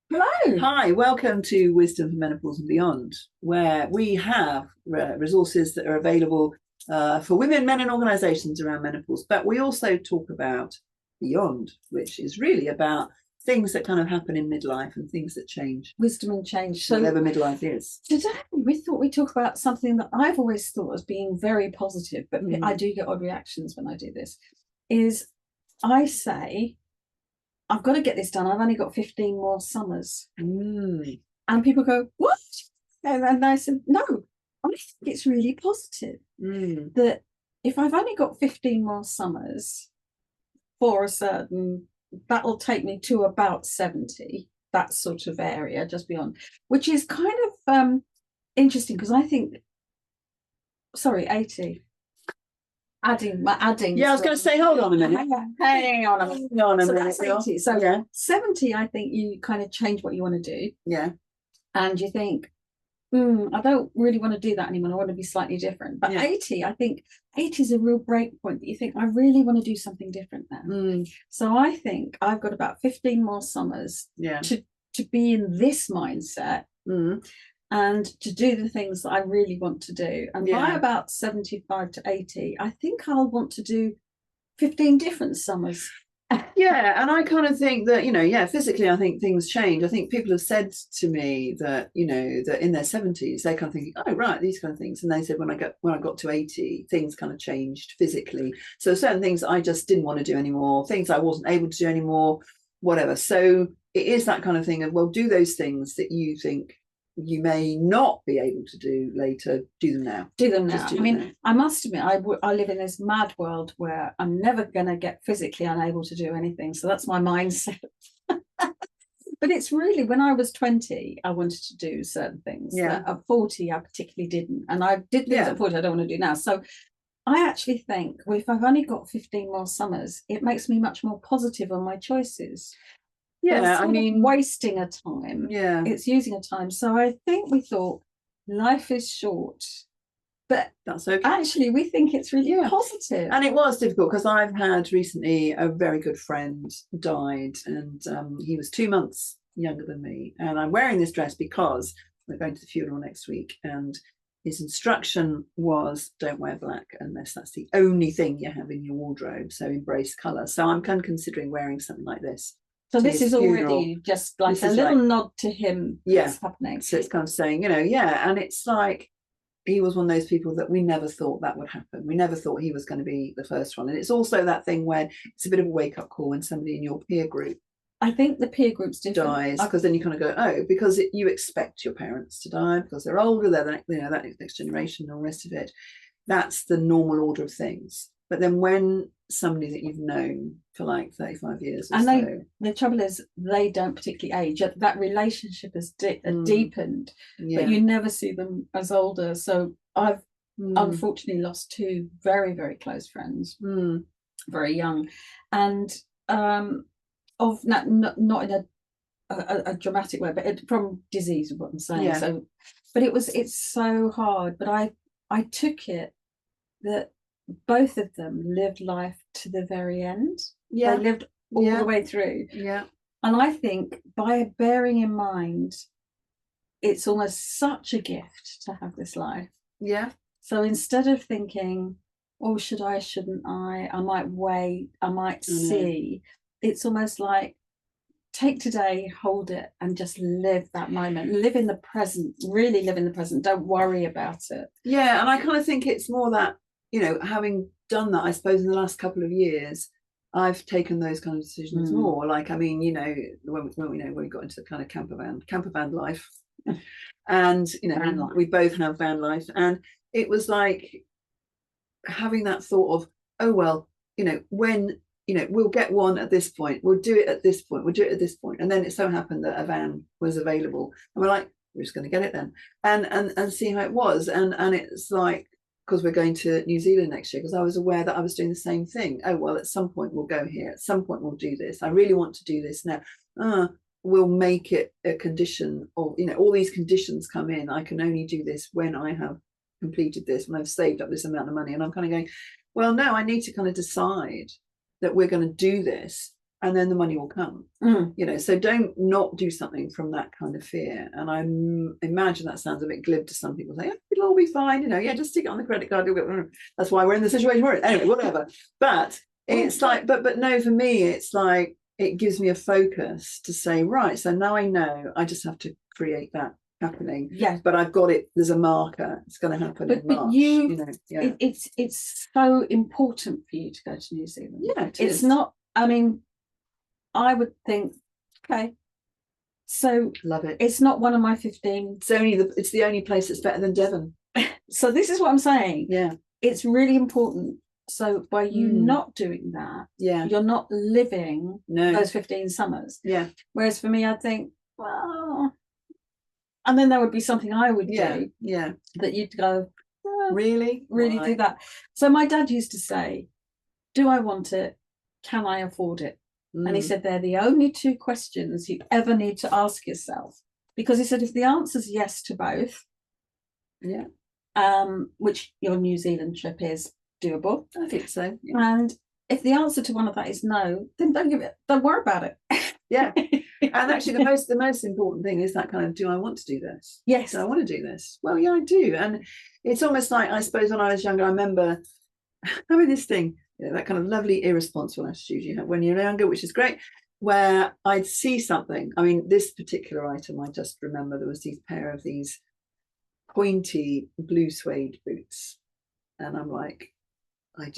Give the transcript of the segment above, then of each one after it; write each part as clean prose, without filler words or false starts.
Hello. Hi, welcome to Wisdom for Menopause and Beyond, where we have resources that are available for women, men, and organisations around menopause. But we also talk about beyond, which is really about things that kind of happen in midlife and things that change, Wisdom and change. So whatever midlife is. today we thought we'd talk about something that I've always thought as being very positive, but I do get odd reactions when I do this, is I say, I've got to get this done. I've only got 15 more summers. And people go, what? And I said, no, I think it's really positive that if I've only got 15 more summers for a certain, that'll take me to about 70, that sort of area, just beyond, which is kind of interesting because I think, sorry, 80. Adding. Yeah, I was going to say, hold on a minute. Hang on a minute. So that's 80. So yeah. 70, I think you kind of change what you want to do. Yeah. And you think, I don't really want to do that anymore. I want to be slightly different. But 80, I think 80 is a real break point that you think, I really want to do something different now. So I think I've got about 15 more summers to be in this mindset. And to do the things that I really want to do. And by about 75 to 80, I think I'll want to do 15 different summers. Yeah, and I kind of think that, physically, I think things change. I think people have said to me that, that in their 70s, they kind of think, oh, right, these kind of things. And they said when I got to 80, things kind of changed physically. So certain things I just didn't want to do anymore, things I wasn't able to do anymore, whatever. So it is that kind of thing of, well, do those things that you think you may not be able to do later, do them now. I must admit, I live in this mad world where I'm never going to get physically unable to do anything. So that's my mindset. But it's really, when I was 20, I wanted to do certain things. That at 40, I particularly didn't. And I did things at 40 I don't want to do now. So I actually think, well, if I've only got 15 more summers, it makes me much more positive on my choices. Yeah, I mean, wasting a time. Yeah, it's using a time. So I think we thought life is short, but that's okay. Actually, we think it's really positive. And it was difficult because I've had recently a very good friend died, and he was 2 months younger than me. And I'm wearing this dress because we're going to the funeral next week, and his instruction was don't wear black unless that's the only thing you have in your wardrobe. So embrace colour. So I'm kind of considering wearing something like this. So this is already just like a little nod to him. That's happening. So it's kind of saying, and it's like he was one of those people that we never thought that would happen. We never thought he was going to be the first one. And it's also that thing where it's a bit of a wake-up call when somebody in your peer group, I think the peer group's different, dies, because then you kind of go, oh, because you expect your parents to die because they're older, they're that next generation and all the rest of it. That's the normal order of things. But then when somebody that you've known for like 35 years and the trouble is they don't particularly age. That relationship has deepened, but you never see them as older. So I've unfortunately lost two very, very close friends, very young, and of not in a dramatic way, but from disease is what I'm saying. So but it's so hard. But I took it that both of them lived life to the very end. They lived all the way through. And I think by bearing in mind, it's almost such a gift to have this life. So instead of thinking, oh, shouldn't I might wait, I might see, it's almost like take today, hold it, and just live that moment. Live in the present, really live in the present. Don't worry about it. And I kind of think it's more that, having done that, I suppose in the last couple of years, I've taken those kind of decisions more. Like, I mean, when we got into the kind of camper van life, and we both have van life, and it was like having that thought of, oh well, when we'll get one at this point, we'll do it at this point, and then it so happened that a van was available, and we're like, we're just going to get it then, and see how it was, and it's like, because we're going to New Zealand next year, because I was aware that I was doing the same thing. Oh, well, at some point we'll go here. At some point we'll do this. I really want to do this now. We'll make it a condition of, all these conditions come in. I can only do this when I have completed this, when I've saved up this amount of money. And I'm kind of going, well, no, I need to kind of decide that we're going to do this. and then the money will come. You know, so don't not do something from that kind of fear. And I imagine that sounds a bit glib to some people, saying, oh, it'll all be fine, you know, yeah, just stick it on the credit card. That's why we're in the situation we're in. Anyway, whatever. But it's like, but no, for me, it's like, it gives me a focus to say, right, so now I know I just have to create that happening. Yeah, but I've got it, there's a marker, it's going to happen in March. You know, yeah. It's so important for you to go to New Zealand. Yeah, it's not, I mean, I would think, okay, so love it. It's not one of my 15. It's the only place that's better than Devon. So this is what I'm saying. Yeah, it's really important. So by you not doing that, you're not living those 15 summers. Yeah. Whereas for me, I'd think, well, and then there would be something I would do. Yeah. That you'd go, really do that. So my dad used to say, do I want it? Can I afford it? And he said, they're the only two questions you ever need to ask yourself. Because he said, if the answer's yes to both, which your New Zealand trip is doable, I think so. Yeah. And if the answer to one of that is no, then don't worry about it. Yeah. And actually the most important thing is that kind of, do I want to do this? Yes. Do I want to do this? Well, yeah, I do. And it's almost like, I suppose when I was younger, I remember having this thing, you know, that kind of lovely irresponsible attitude you have when you're younger, which is great, where I'd see something. I mean, this particular item, I just remember there was these pair of these pointy blue suede boots. And I'm like, I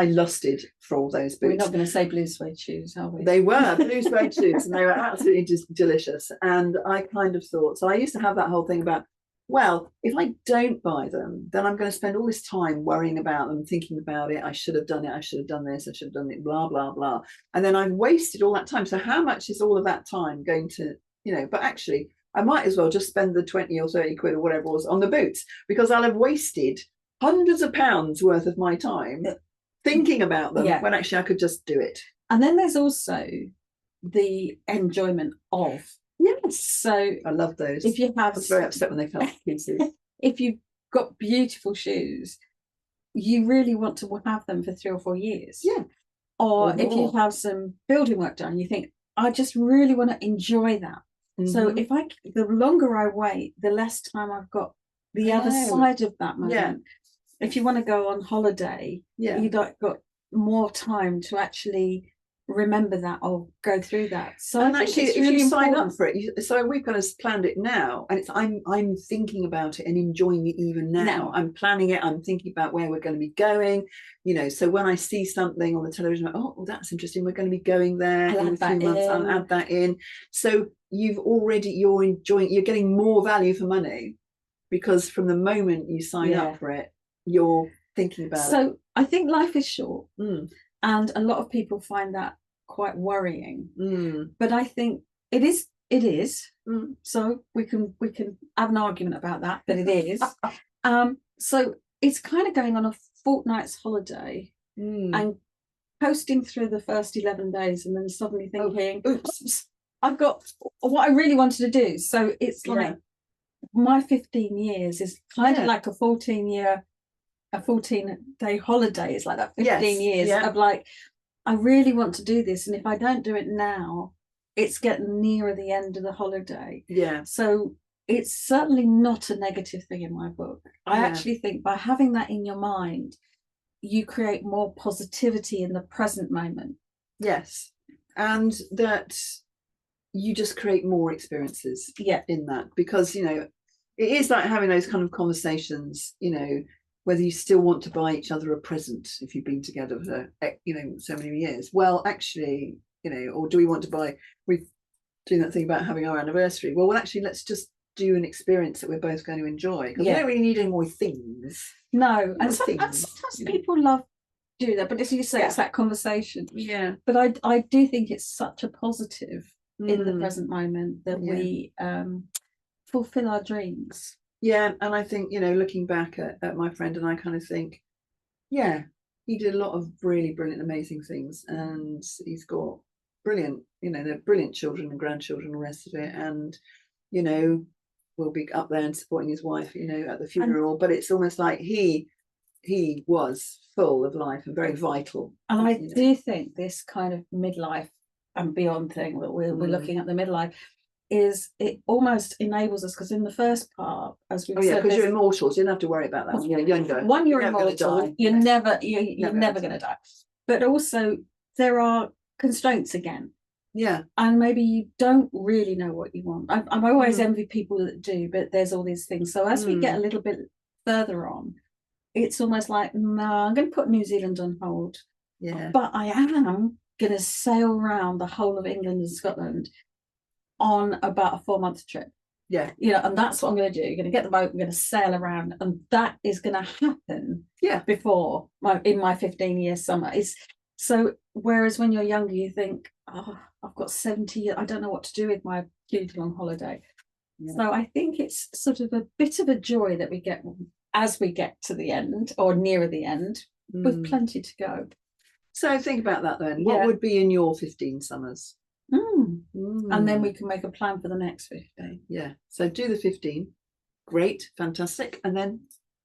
lusted for all those boots. We're not going to say blue suede shoes, are we? They were blue suede shoes, and they were absolutely just delicious. And I kind of thought, so I used to have that whole thing about, well, if I don't buy them, then I'm going to spend all this time worrying about them, thinking about it. I should have done it. I should have done this. I should have done it, blah, blah, blah. And then I've wasted all that time. So how much is all of that time going to, you know, but actually I might as well just spend the 20 or 30 quid or whatever it was on the boots, because I'll have wasted hundreds of pounds worth of my time thinking about them when actually I could just do it. And then there's also the enjoyment of. Yes. So I love those. If you have, I was very upset when they fell to pieces. If you've got beautiful shoes, you really want to have them for 3 or 4 years. Yeah. Or if you have some building work done, you think, I just really want to enjoy that. So the longer I wait, the less time I've got the other side of that moment. Yeah. If you want to go on holiday, you've got more time to actually remember that or go through that. So and actually, if you sign up for it, so we've kind of planned it now, and it's I'm thinking about it and enjoying it even now. I'm planning it. I'm thinking about where we're going to be going. You know, so when I see something on the television, I'm like, oh, well, that's interesting. We're going to be going there in a few months. I'll add that in. So you're getting more value for money, because from the moment you sign up for it, you're thinking about it. So I think life is short, and a lot of people find that quite worrying. But I think it is. So we can have an argument about that, but it is. So it's kind of going on a fortnight's holiday and coasting through the first 11 days, and then suddenly thinking, oops, I've got what I really wanted to do. So it's like my 15 years is kind of like a 14-day holiday. It's like that 15 years of like, I really want to do this, and if I don't do it now, it's getting nearer the end of the holiday. So it's certainly not a negative thing in my book. I actually think by having that in your mind, you create more positivity in the present moment. Yes. And that you just create more experiences in that, because, you know, it is like having those kind of conversations, you know, whether you still want to buy each other a present if you've been together for, you know, so many years. Well, actually, you know, or do we want to buy, we're doing that thing about having our anniversary. Well, actually, let's just do an experience that we're both going to enjoy, because we don't really need any more things. No, and sometimes people love do that, but as you say, it's that conversation. But I do think it's such a positive in the present moment that we fulfill our dreams. And I think, you know, looking back at my friend, and I kind of think, he did a lot of really brilliant, amazing things, and he's got brilliant, you know, they're brilliant children and grandchildren and the rest of it, and, you know, will be up there and supporting his wife, you know, at the funeral. But it's almost like he he was full of life and very vital. And I do think this kind of midlife and beyond thing that we're looking at, the midlife, is it almost enables us, because in the first part, as we said, because you're immortal, so you don't have to worry about that when you're younger. One, you're immortal, you're never going to die. But also there are constraints again. Yeah. And maybe you don't really know what you want. I always envy people that do, but there's all these things. So as we get a little bit further on, it's almost like, no, I'm going to put New Zealand on hold. Yeah. But I am going to sail around the whole of England and Scotland on about a 4-month trip. Yeah. And that's what I'm going to do. You're going to get the boat, I'm going to sail around, and that is going to happen before in my 15-year summer. So whereas when you're younger, you think, oh, I've got 70 years, I don't know what to do with my huge long holiday. Yeah. So I think it's sort of a bit of a joy that we get as we get to the end, or nearer the end, with plenty to go. So think about that then. What would be in your 15 summers? And then we can make a plan for the next 15. Yeah. So do the 15. Great, fantastic. And then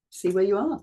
see where you are.